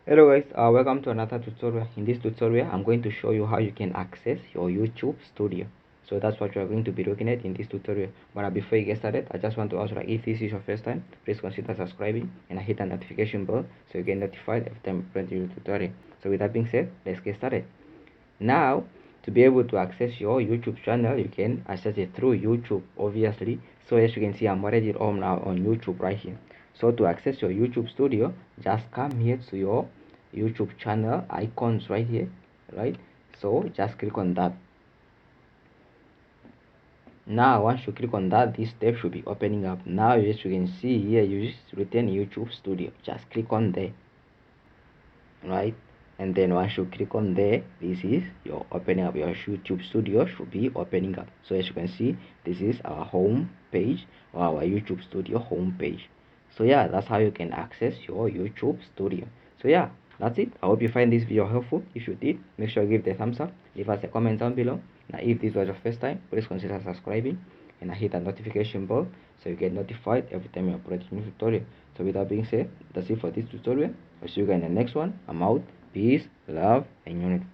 Hello guys, welcome to another tutorial. In this tutorial I'm going to show you how you can access your YouTube studio. So that's what you are going to be looking at in this tutorial. But before you get started, I just want to ask, like, if this is your first time, please consider subscribing and hit the notification bell so you get notified every time I upload your tutorial. So with that being said, let's get started. Now, to be able to access your YouTube channel, you can access it through YouTube, obviously. So as you can see, I'm already on now on YouTube right here. So to access your YouTube studio, just come here to your YouTube channel icons right here, right? So just click on that. Now once you click on that, this tab should be opening up. Now as you can see here, you just written YouTube studio. Just click on there, right? And then once you click on there, this is your opening up. Your YouTube studio should be opening up. So as you can see, this is our home page, or our YouTube studio home page. So yeah, that's how you can access your YouTube studio. So yeah, that's it. I hope you find this video helpful. If you did, make sure you give the thumbs up, leave us a comment down below. Now if this was your first time, please consider subscribing and hit the notification bell so you get notified every time you upload a new tutorial. So with that being said, that's it for this tutorial. I'll see you guys in the next one. I'm out. Peace, love, and unity.